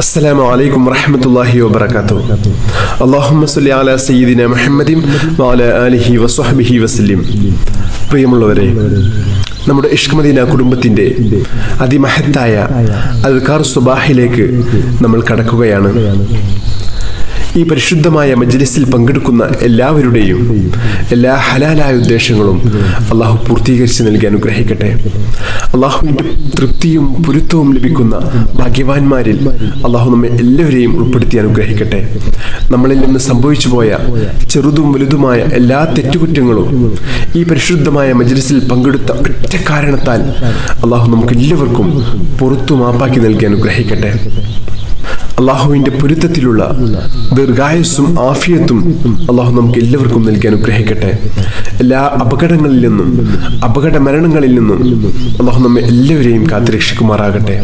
അസ്സലാമു അലൈക്കും വറഹ്മത്തുള്ളാഹി വബറകാതുഹു. അല്ലാഹുമ്മ സ്വല്ലി അലാ സയ്യിദിന മുഹമ്മദിൻ വഅലാ ആലിഹി വസ്വഹ്ബിഹി വസല്ലം. പ്രിയമുള്ളവരെ, നമ്മുടെ ഇഷ്ക് മദീന കുടുംബത്തിന്റെ അതിമഹത്തായ അദ്കാർ സുബാഹിലേക്ക് നമ്മൾ കടക്കുകയാണ്. ഈ പരിശുദ്ധമായ മജ്ലിസിൽ പങ്കെടുക്കുന്ന എല്ലാവരുടെയും എല്ലാ ഹലാലായ ഉദ്ദേശങ്ങളും അള്ളാഹു പൂർത്തീകരിച്ച് നൽകി അനുഗ്രഹിക്കട്ടെ. അള്ളാഹുവിൻ്റെ തൃപ്തിയും പൊരുത്തവും ലഭിക്കുന്ന ഭാഗ്യവാന്മാരിൽ അള്ളാഹു നമ്മെ എല്ലാവരെയും ഉൾപ്പെടുത്തി അനുഗ്രഹിക്കട്ടെ. നമ്മളിൽ നിന്ന് സംഭവിച്ചു പോയ ചെറുതും വലുതുമായ എല്ലാ തെറ്റുകുറ്റങ്ങളും ഈ പരിശുദ്ധമായ മജ്ലിസിൽ പങ്കെടുത്ത ഒറ്റ കാരണത്താൽ അള്ളാഹു നമുക്ക് എല്ലാവർക്കും പുറത്തു മാപ്പാക്കി നൽകി അനുഗ്രഹിക്കട്ടെ. അള്ളാഹുവിൻ്റെ പൊരുത്തത്തിലുള്ള ദീർഘായുസ്സും ആഫിയത്തും അള്ളാഹു നമുക്ക് എല്ലാവർക്കും നൽകി അനുഗ്രഹിക്കട്ടെ. എല്ലാ അപകടങ്ങളിൽ നിന്നും അപകട മരണങ്ങളിൽ നിന്നും അള്ളാഹു നമ്മെ എല്ലാവരെയും കാത്തുരക്ഷിക്കുമാറാകട്ടെ.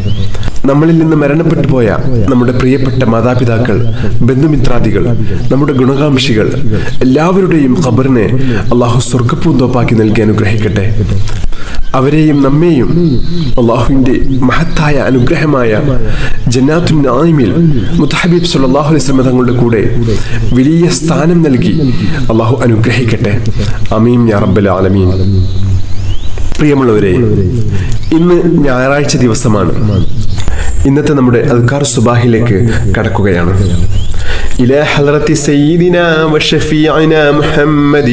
നമ്മളിൽ നിന്ന് മരണപ്പെട്ടു പോയ നമ്മുടെ പ്രിയപ്പെട്ട മാതാപിതാക്കൾ, ബന്ധുമിത്രാദികൾ, നമ്മുടെ ഗുണകാംക്ഷികൾ എല്ലാവരുടെയും ഖബറിനെ അള്ളാഹു സ്വർഗ്ഗപ്പൂന്തോപ്പാക്കി നൽകി അനുഗ്രഹിക്കട്ടെ. അവരെയും നമ്മെയും അള്ളാഹുവിൻ്റെ മഹത്തായ അനുഗ്രഹമായ ജന്നാത്തുൻ നഈമിൽ മുത്തഹബീബ് സല്ലല്ലാഹു അലൈഹി വസല്ലം തങ്ങളുടെ കൂടെ വലിയ സ്ഥാനം നൽകി അള്ളാഹു അനുഗ്രഹിക്കട്ടെ. ആമീൻ യാ റബ്ബൽ ആലമീൻ. പ്രിയമുള്ളവരെ, ഇന്ന് ഞായറാഴ്ച ദിവസമാണ്. ഇന്നത്തെ നമ്മുടെ അദ്കാർ സുബാഹിലേക്ക് കടക്കുകയാണ്. إلى حضرة سيدنا وشفيعنا محمد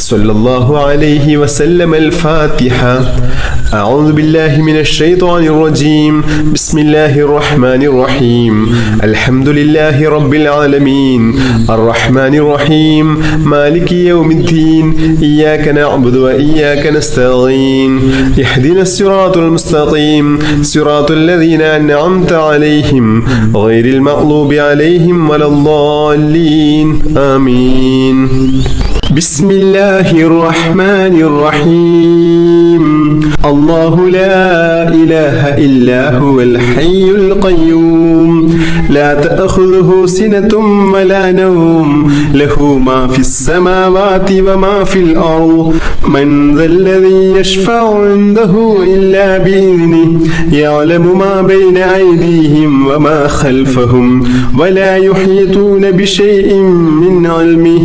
صلى الله عليه وسلم الفاتحة. أعوذ بالله من الشيطان الرجيم. بسم الله الرحمن الرحيم. الحمد لله رب العالمين الرحمن الرحيم مالك يوم الدين إياك نعبد وإياك نستعين اهدنا الصراط المستقيم صراط الذين أنعمت عليهم غير المغضوب عليهم ولا الضالين آمين. بسم الله الرحمن الرحيم. الله لا إله إلا هو الحي القيوم لا تأخذه سنة ولا نوم له ما في السماوات وما في الأرض من ذا الذي يشفع عنده إلا بإذنه يعلم ما بين أيديهم وما خلفهم ولا يحيطون بشيء من علمه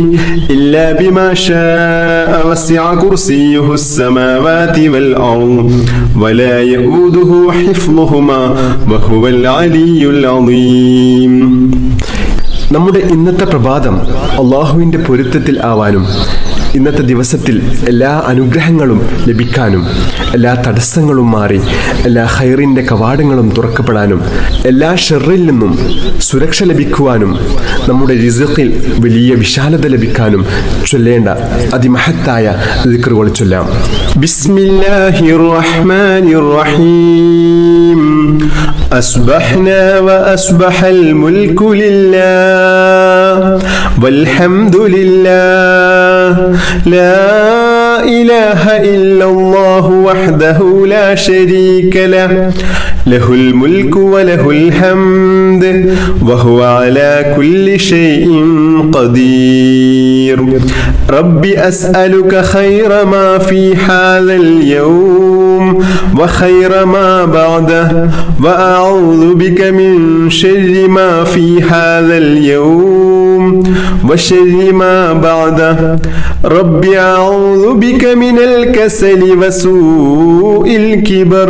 إلا بما شاء وسع كرسيه السماوات والأرض ولا يؤوده حفظهما وهو العلي العظيم. നമ്മുടെ ഇന്നത്തെ പ്രഭാതം അള്ളാഹുവിൻ്റെ പൊരുത്തത്തിൽ ആവാനും ഇന്നത്തെ ദിവസത്തിൽ എല്ലാ അനുഗ്രഹങ്ങളും ലഭിക്കാനും എല്ലാ തടസ്സങ്ങളും മാറി എല്ലാ ഖൈറിൻ്റെ കവാടങ്ങളും തുറക്കപ്പെടാനും എല്ലാ ഷർറിൽ നിന്നും സുരക്ഷ ലഭിക്കുവാനും നമ്മുടെ റിസ്ഖിൽ വലിയ വിശാലത ലഭിക്കാനും ചൊല്ലേണ്ട അതിമഹത്തായ ദിക്റുകൾ ചൊല്ലാം. ബിസ്മില്ലാഹിർ റഹ്മാനിർ റഹീം. أصبحنا وأصبح الملك لله والحمد لله لا إله إلا الله وحده لا شريك له له الملك وله الحمد وهو على كل شيء قدير. رب أسألك خير ما في هذا اليوم وخير ما بعده وأعوذ بك من شر ما في هذا اليوم وشر ما بعده. رب أعوذ بك من الكسل وسوء الكبر.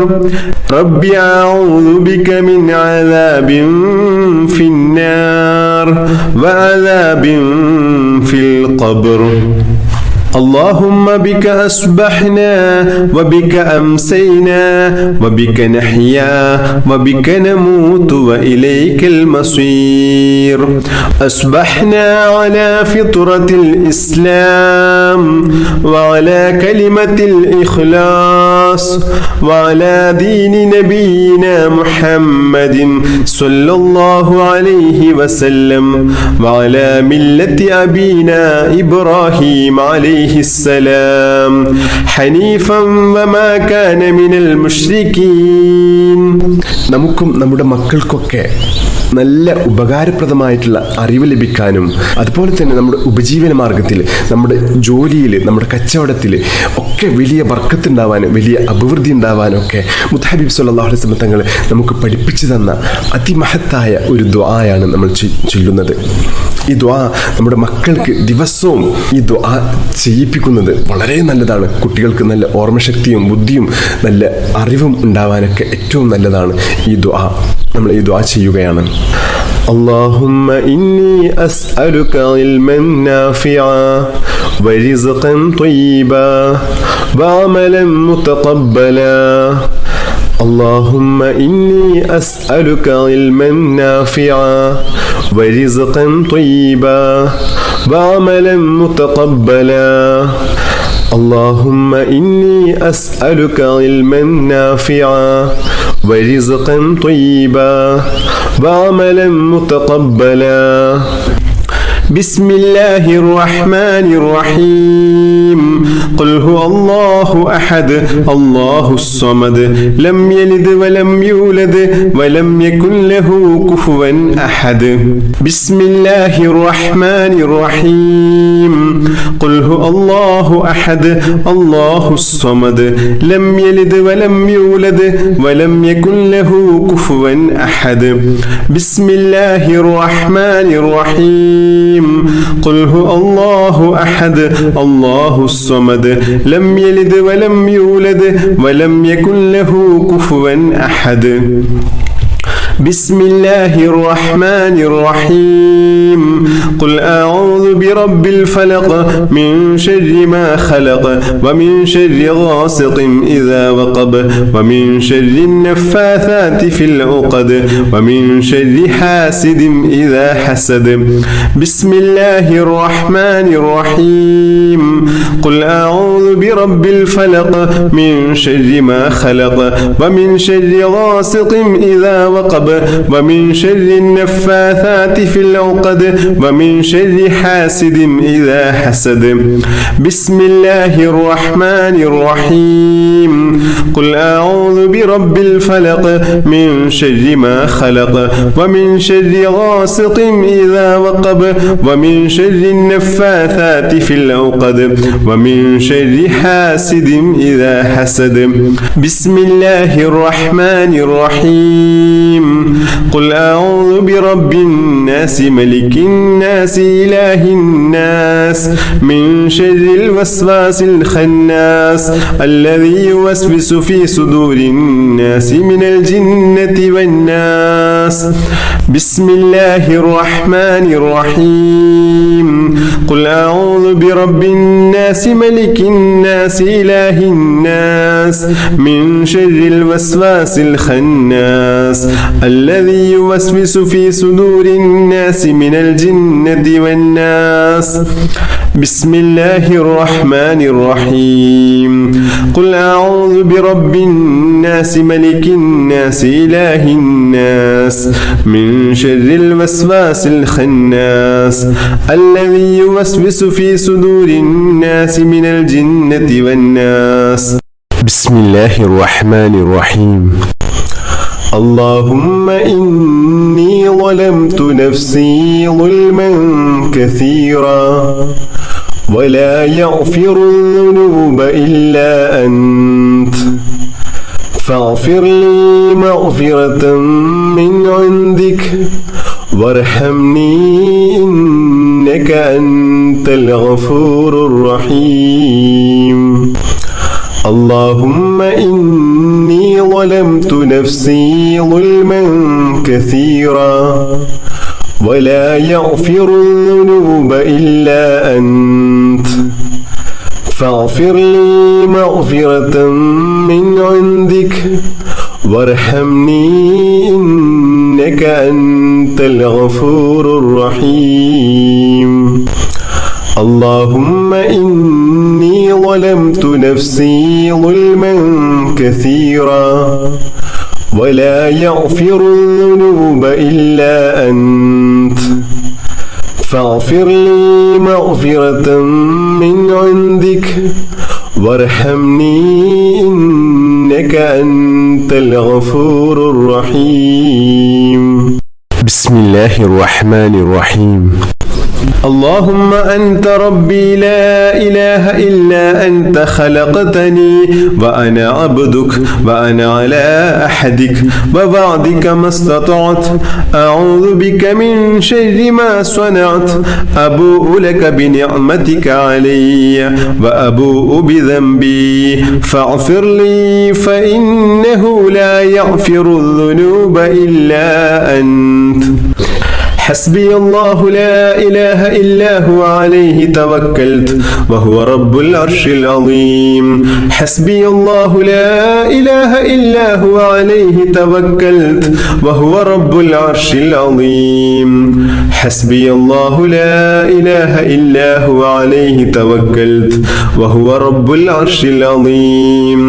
رب أعوذ بك من عذاب في النار وعذاب في القبر. اللهم بك أصبحنا وبك أمسينا وبك نحيا وبك نموت وإليك المصير. أصبحنا على فطرة الإسلام وعلى كلمة الإخلاص وعلى دين نبينا محمد صلى الله عليه وسلم وعلى ملة أبينا إبراهيم عليه السلام حنيفا وما كان من المشركين. നമുക്കും നമ്മുടെ മക്കൾക്കൊക്കെ നല്ല ഉപകാരപ്രദമായിട്ടുള്ള അറിവ് ലഭിക്കാനും അതുപോലെ തന്നെ നമ്മുടെ ഉപജീവന മാർഗത്തിൽ, നമ്മുടെ ജോലിയിൽ, നമ്മുടെ കച്ചവടത്തിൽ ഒക്കെ വലിയ ബർക്കത്തുണ്ടാവാനും വലിയ അഭിവൃദ്ധി ഉണ്ടാവാനും ഒക്കെ മുത്ത് ഹബീബ് സ്വല്ലല്ലാഹു അലൈഹി വസല്ലം തങ്ങൾ നമുക്ക് പഠിപ്പിച്ചു തന്ന അതിമഹത്തായ ഒരു ദുആയാണ് നമ്മൾ ചൊല്ലുന്നത്. ഈ ദുആ നമ്മുടെ മക്കൾക്ക് ദിവസവും ഈ ദുആ ചെയ്യിപ്പിക്കുന്നത് വളരെ നല്ലതാണ്. കുട്ടികൾക്ക് നല്ല ഓർമ്മശക്തിയും ബുദ്ധിയും നല്ല അറിവും ഉണ്ടാവാനൊക്കെ ഏറ്റവും നല്ലതാണ് ഈ ദുആ. നമ്മൾ ഈ ദുആ ചെയ്യുകയാണ്. اللهم إني أسألك علما نافعا ورزقا طيبا وعملا متقبلا. اللهم إني أسألك علما نافعا ورزقا طيبا وعملا متقبلا. اللهم إني أسألك علما نافعا ورزقا طيبا وعملا متقبلا. بسم الله الرحمن الرحيم. قل هو الله أحد الله الصمد لم يلد ولم يولد ولم يكن له كفوا أحد. بسم الله الرحمن الرحيم. قل هو الله أحد الله الصمد لم يلد ولم يولد ولم يكن له كفوا أحد. بسم الله الرحمن الرحيم. قل هو الله أحد الله الصمد لم يلد ولم يولد ولم يكن له كفوا أحد. بسم الله الرحمن الرحيم. قل أعوذ برب الفلق من شر ما خلق ومن شر غاسق إذا وقب ومن شر النفاثات في العقد ومن شر حاسد إذا حسد. بسم الله الرحمن الرحيم. قل أعوذ برب الفلق من شر ما خلق ومن شر غاسق إذا وقب ومن شر النفاثات في العقد ومن شر حاسد إذا حسد. بسم الله الرحمن الرحيم. قل أعوذ برب الفلق من شر ما خلق ومن شر غاسق إذا وقب ومن شر النفاثات في العقد ومن شر حاسد إذا حسد. بسم الله الرحمن الرحيم. قل أعوذ برب الناس ملك الناس إله الناس من شر الوسواس الخناس الذي يوسوس في صدور الناس من الجنة والناس. بسم الله الرحمن الرحيم. قل أعوذ برب الناس ملك الناس إله الناس من شر الوسواس الخناس الذي يوسوس في صدور الناس من الجنة والناس. بسم الله الرحمن الرحيم. قل أعوذ برب الناس ملك الناس إله الناس من شر الوسواس الخناس الذي يوسوس في صدور الناس من الجنة والناس. بسم الله الرحمن الرحيم. اللهم إني ظلمت نفسي ظلما كثيرا ولا يغفر الذنوب إلا أنت فاغفر لي مغفرة من عندك وارحمني إنك أنت الغفور الرحيم. اللهم إني ظلمت نفسي ظلما كثيرا ولا يغفر الذنوب إلا أنت فاغفر لي مغفرة من عندك وارحمني إنك أنت الغفور الرحيم. اللهم إني ظلمت نفسي ظلما كثيرا ولا يغفر الذنوب إلا أنت فاغفر لي مغفرة من عندك وارحمني إنك أنت الغفور الرحيم. بسم الله الرحمن الرحيم. اللهم أنت ربي لا إله إلا أنت خلقتني وأنا عبدك وأنا على أحدك ووعدك ما استطعت أعوذ بك من شر ما صنعت أبوء لك بنعمتك علي وأبوء بذنبي فاغفر لي فإنه لا يغفر الذنوب إلا أنت. حسبي الله لا إله إلا هو عليه توكلت وهو رب العرش العظيم. حسبي الله لا إله إلا هو عليه توكلت وهو رب العرش العظيم. حسبي الله لا إله إلا هو عليه توكلت وهو رب العرش العظيم.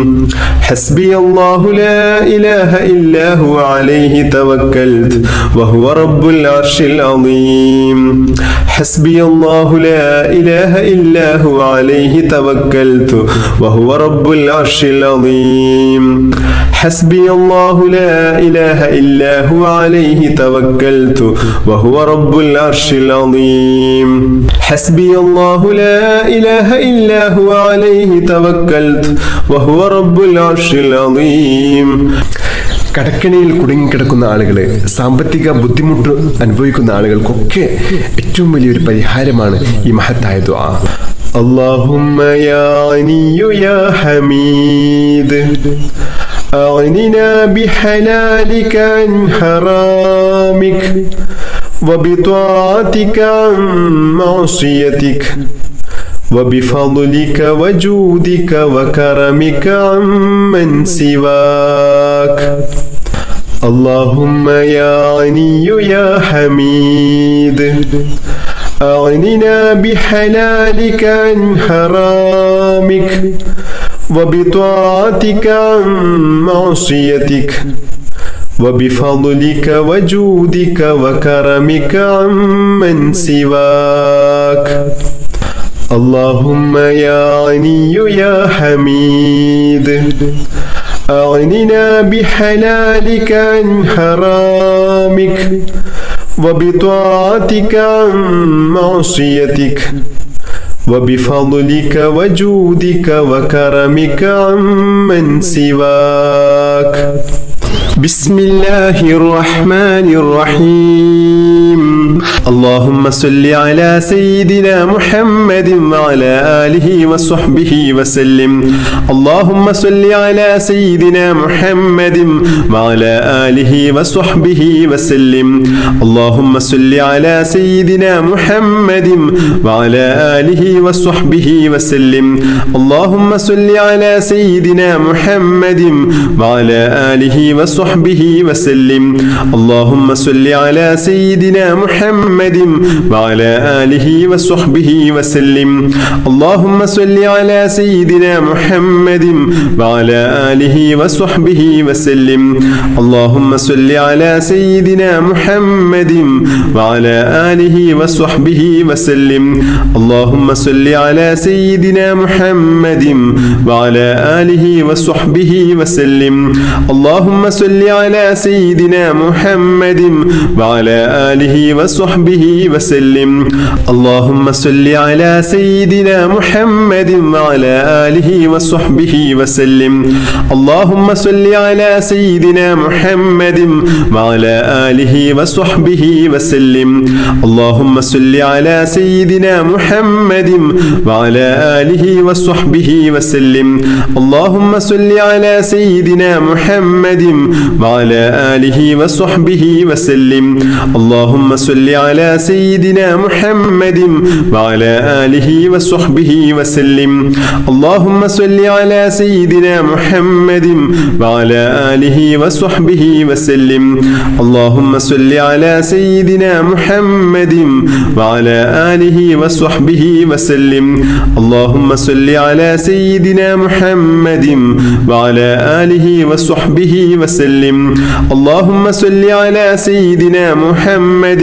حسبي الله لا إله إلا هو عليه توكلت وهو رب العرش العظيم. حسبي الله لا إله إلا هو عليه توكلت وهو رب العرش العظيم. حسبي الله لا إله إلا هو عليه توكلت وهو رب العرش العظيم. حسبي الله لا إله إلا هو عليه توكلت وهو رب العرش العظيم. കടക്കണിയിൽ കുടുങ്ങിക്കിടക്കുന്ന ആളുകൾ, സാമ്പത്തിക ബുദ്ധിമുട്ട് അനുഭവിക്കുന്ന ആളുകൾക്കൊക്കെ ഏറ്റവും വലിയൊരു പരിഹാരമാണ് ഈ മഹത്തായ ദുആ. اللهم يا غني يا حميد أغننا بحلالك عن حرامك وبطاعتك عن معصيتك وبفضلك وجودك وكرمك عمن سواك. اللهم يا غني يا حميد أغننا بحلالك عن حرامك وبطاعتك عن معصيتك وبفضلك وجودك وكرمك عمن سواك. اللهم يا غني يا حميد أغننا بحلالك عن حرامك وبطاعتك عن معصيتك وبفضلك وجودك وكرمك عمن سواك. بسم الله الرحمن الرحيم. اللهم صل على سيدنا محمد وعلى آله وصحبه وسلم. اللهم صل على سيدنا محمد وعلى آله وصحبه وسلم. اللهم صل على سيدنا محمد وعلى آله وصحبه وسلم. اللهم صل على سيدنا محمد وعلى آله وصحبه وسلم. اللهم صل على سيدنا محمد وعلى آله وصحبه وسلم. اللهم صل على سيدنا محمد وعلى آله وصحبه وسلم. اللهم صل على سيدنا محمد وعلى آله وصحبه وسلم. اللهم صل على سيدنا محمد وعلى آله وصحبه وسلم. اللهم صل على سيدنا محمد وعلى آله وصحبه وسلم. اللهم صل على سيدنا محمد وعلى آله وصحبه وسلم. اللهم صل على سيدنا محمد وعلى آله وصحبه وسلم. اللهم صل على سيدنا محمد وعلى آله وصحبه وسلم. اللهم صل على سيدنا محمد وعلى آله وصحبه وسلم. اللهم صل على سيدنا محمد وعلى آله وصحبه وسلم. اللهم صل على سيدنا محمد وعلى آله وصحبه وسلم. اللهم صل على سيدنا محمد وعلى آله وصحبه وسلم. اللهم صل على سيدنا محمد وعلى آله وصحبه وسلم. اللهم صل على سيدنا محمد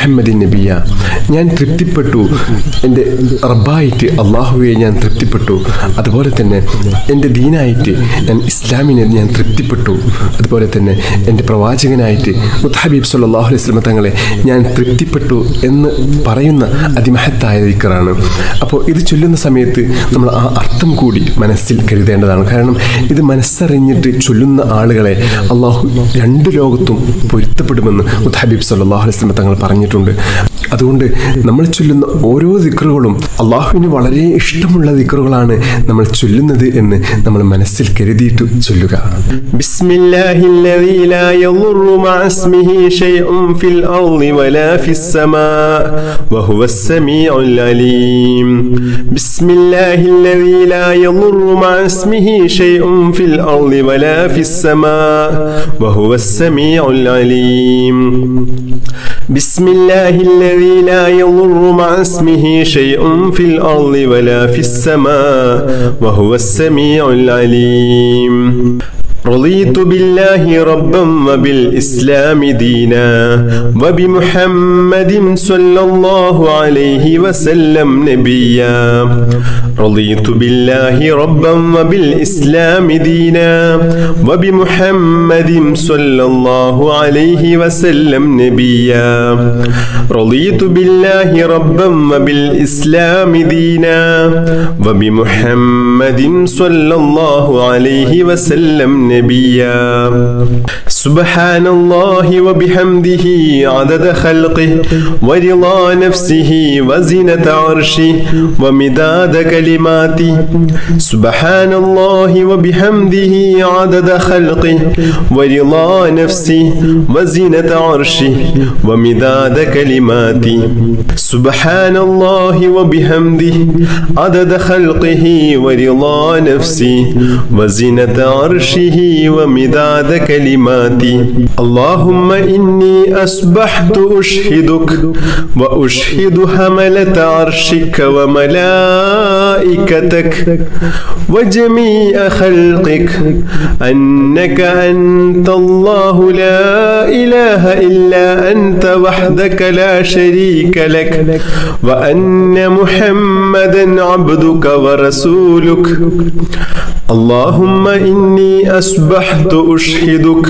മുഹമ്മദിൻ നബിയ, ഞാൻ തൃപ്തിപ്പെട്ടു എൻ്റെ റബ്ബായിട്ട് അള്ളാഹുവെ ഞാൻ തൃപ്തിപ്പെട്ടു. അതുപോലെ തന്നെ എൻ്റെ ദീനായിട്ട് ഞാൻ ഇസ്ലാമിനെ ഞാൻ തൃപ്തിപ്പെട്ടു. അതുപോലെ തന്നെ എൻ്റെ പ്രവാചകനായിട്ട് മുത്തഹബീബ് സല്ലല്ലാഹു അലൈഹി വസല്ലം തങ്ങളെ ഞാൻ തൃപ്തിപ്പെട്ടു എന്ന് പറയുന്ന അതിമഹത്തായ ദിക്റാണ്. അപ്പോൾ ഇത് ചൊല്ലുന്ന സമയത്ത് നമ്മൾ ആ അർത്ഥം കൂടി മനസ്സിൽ കരുതേണ്ടതാണ്. കാരണം ഇത് മനസ്സറിഞ്ഞിട്ട് ചൊല്ലുന്ന ആളുകളെ അള്ളാഹു രണ്ട് ലോകത്തും പൊരുത്തപ്പെടുമെന്ന് മുത്തഹബീബ് സല്ലല്ലാഹു അലൈഹി വസല്ലം തങ്ങൾ പറഞ്ഞിട്ടുണ്ട്. അതുകൊണ്ട് നമ്മൾ ചൊല്ലുന്ന ഓരോ ദിക്റുകളും അള്ളാഹുവിന് വളരെ ഇഷ്ടമുള്ള ദിക്റുകളാണ് നമ്മൾ ചൊല്ലുന്നത് എന്ന് നമ്മൾ മനസ്സിൽ കരുതിയിട്ട് ചൊല്ലുക. ബിസ്മില്ലാഹില്ലദീ ലാ യദുറു മഅ ഇസ്മിഹി ശൈഉൻ ഫിൽ അർളി വലാ ഫിസ് സമാഇ വഹുവസ് സമീഉൽ അലീം. ബിസ്മില്ലാഹില്ലദീ ലാ യദുറു മഅ ഇസ്മിഹി ശൈഉൻ ഫിൽ അർളി വലാ ഫിസ് സമാഇ വഹുവസ് സമീഉൽ അലീം. ബിസ്മില്ലാഹില്ലദീ ലാ യദുറു മഅ ഇസ്മിഹി ശൈഉൻ ഫിൽ അർളി വലാ ഫിസ് സമാഇ വഹുവസ് സമീഉൽ അലീം. رضيت بالله ربا وبالإسلام دينا وبمحمد صلى الله عليه وسلم نبيا. رضيت بالله ربا وبالإسلام دينا وبمحمد صلى الله عليه وسلم نبيا. رضيت بالله ربا وبالإسلام دينا وبمحمد صلى الله عليه وسلم نبيا. سبحان الله وبحمده عدد خلقه ورضا نفسه وزنة عرشه ومداد كلماته. سبحان الله وبحمده عدد خلقه ورضا نفسه وزنة عرشه ومداد كلماته. سبحان الله وبحمده عدد خلقه ورضا نفسه وزنة عرشه ومداد كلماتي. اللهم إني أصبحت أشهدك وأشهد حملة عرشك وملائكتك وجميع خلقك أنك أنت الله لا إله إلا أنت وحدك لا شريك لك وأن محمدا عبدك ورسولك. اللهم إني أصبحت أشهدك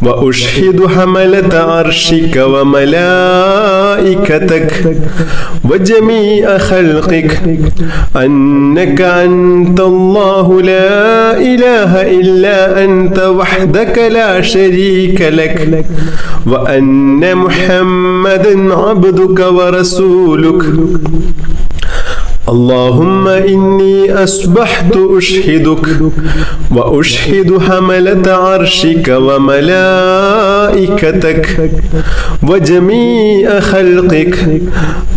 وأشهد حملة عرشك وملائكتك وجميع خلقك أنك أنت الله لا إله إلا أنت وحدك لا شريك لك وأن محمدا عبدك ورسولك. اللهم إني أصبحت أشهدك وأشهد حملة عرشك وملائكتك وجميع خلقك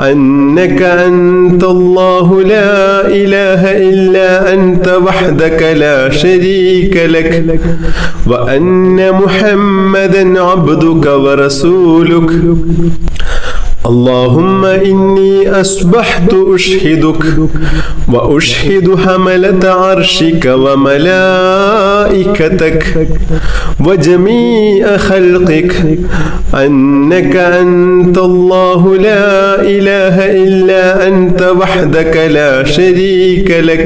أنك أنت الله لا إله إلا أنت وحدك لا شريك لك وأن محمدا عبدك ورسولك. اللهم إني أصبحت أشهدك وأشهد حملة عرشك وملائكتك وجميع خلقك أنك أنت الله لا إله إلا أنت وحدك لا شريك لك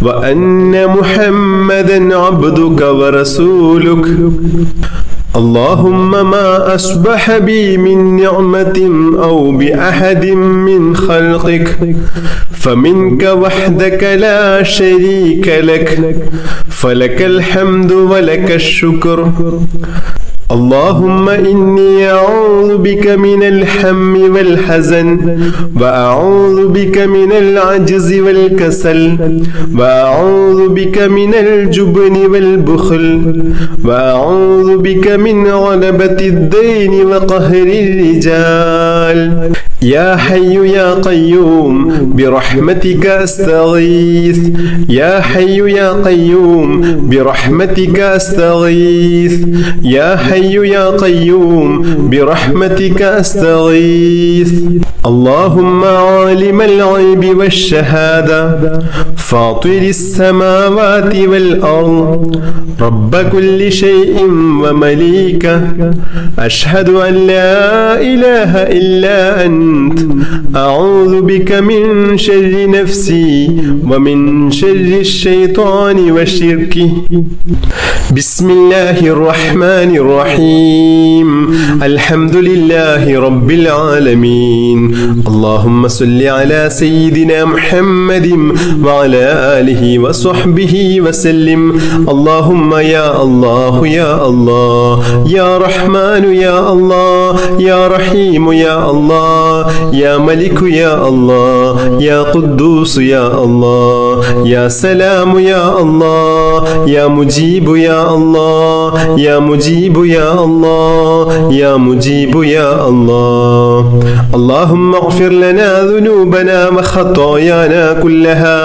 وأن محمدا عبدك ورسولك. اللهم ما أصبح بي من نعمة أو بأحد من خلقك فمنك وحدك لا شريك لك فلك الحمد ولك الشكر. اللهم إني أعوذ بك من الهم والحزن وأعوذ بك من العجز والكسل وأعوذ بك من الجبن والبخل وأعوذ بك من غلبة الدين وقهر الرجال. يا حي يا قيوم برحمتك أستغيث. يا حي يا قيوم برحمتك أستغيث. يا حي حي يا قيوم برحمتك أستغيث اللهم عالم الغيب والشهادة فاطر السماوات والأرض رب كل شيء ومليكه أشهد أن لا إله إلا أنت أعوذ بك من شر نفسي ومن شر الشيطان وشركه بسم الله الرحمن الرحيم الحمد لله رب العالمين اللهم صل على سيدنا محمد وعلى آله وصحبه وسلم اللهم يا الله يا الله يا رحمن يا الله يا رحيم يا الله يا ملك يا الله يا قدوس يا الله يا سلام يا الله يا مجيب يا الله يا مجيب يا الله يا مجيب يا الله اللهم اغفر لنا ذنوبنا وخطايانا كلها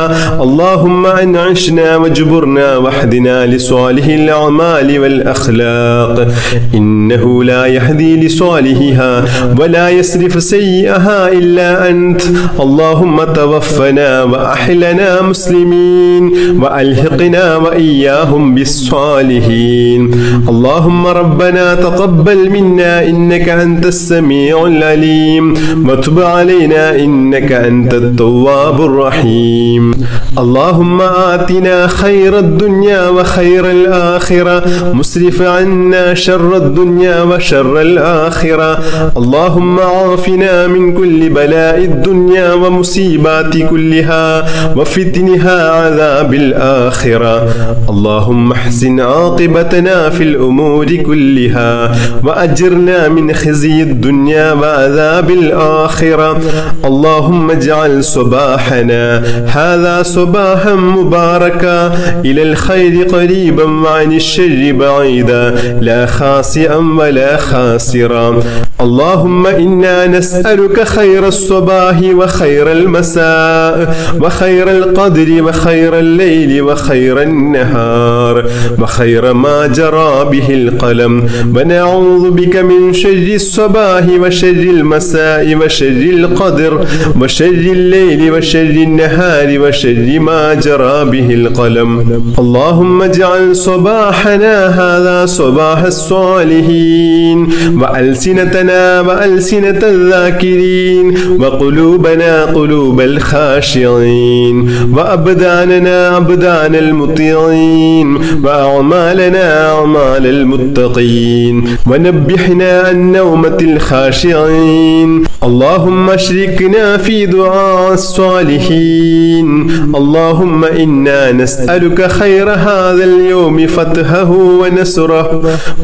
اللهم أنعشنا واجبرنا واهدنا لصالح الأعمال والأخلاق إنه لا يهدي لصالحها ولا يصرف سيئها إلا أنت اللهم توفنا وأحلنا مسلمين وألحقنا وإياهم بالصالحين اللهم ربنا تقبل منا إنك أنت السميع العليم وتب علينا إنك أنت التواب الرحيم اللهم آتنا خير الدنيا وخير الآخرة مسرف عنا شر الدنيا وشر الآخرة اللهم عافنا من كل بلاء الدنيا ومصيبات كلها وفتنها عذاب الآخرة اللهم احسن عاقبتنا في الأمور كلها وأجرنا من خزي الدنيا وعذاب الآخرة اللهم اجعل صباحنا هذا صباحا مباركا إلى الخير قريبا وعن الشر بعيدا لا خاسئا ولا خاسرا اللهم إنا نسألك خير الصباح وخير المساء وخير القدر وخير الليل وخير النهار وخير ما جرى به القلم ونعوذ بك من شر الصباح وشر المساء وشر القدر وشر الليل وشر النهار وشر ما جرى به القلم اللهم اجعل صباحنا هذا صباح الصالحين وألسنتنا وألسنة الذاكرين وقلوبنا قلوب الخاشعين وأبداننا أبدان المطيعين وأعمالنا أعمال المتقين ونبحنا عن نومة الخاشعين اللهم اشركنا في دعاء الصالحين اللهم إنا نسألك خير هذا اليوم فتحه ونصره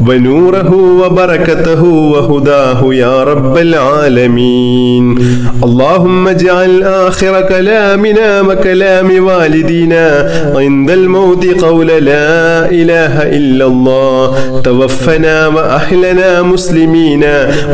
ونوره وبركته وهداه يا رب العالمين اللهم اجعل آخر كلامنا وكلام والدينا عند الموت قول لا إله إلا الله توفنا وأحلنا مسلمين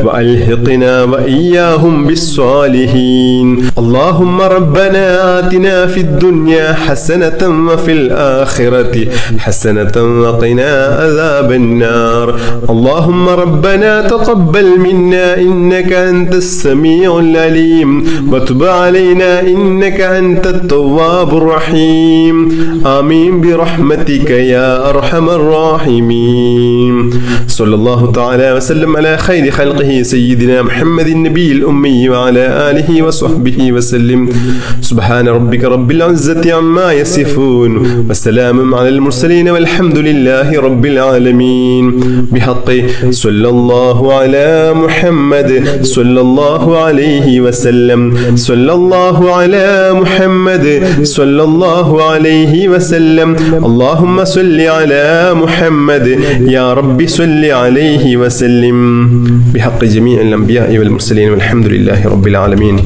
وألحقنا وإياهم بالصالحين اللهم ربنا آتنا في الدنيا حسنة وفي الآخرة حسنة وقنا عذاب النار اللهم ربنا تقبل منا إنك أنت السميع العليم وتب علينا إنك أنت التواب الرحيم آمين برحمتك يا أرحم الراحمين صلى الله تعالى وسلم على خير خلقه سيدنا محمد النبي الأمي وعلى آله وصحبه وسلم سبحان ربك رب العزة عما يصفون وسلام على المرسلين والحمد لله رب العالمين بحق صلى الله على محمد صلى الله عليه وسلم صلى الله على محمد صلى الله عليه وسلم اللهم صل على محمد يا رب صل عليه وسلم بحق جميع الأنبياء والمرسلين والحمد لله رب العالمين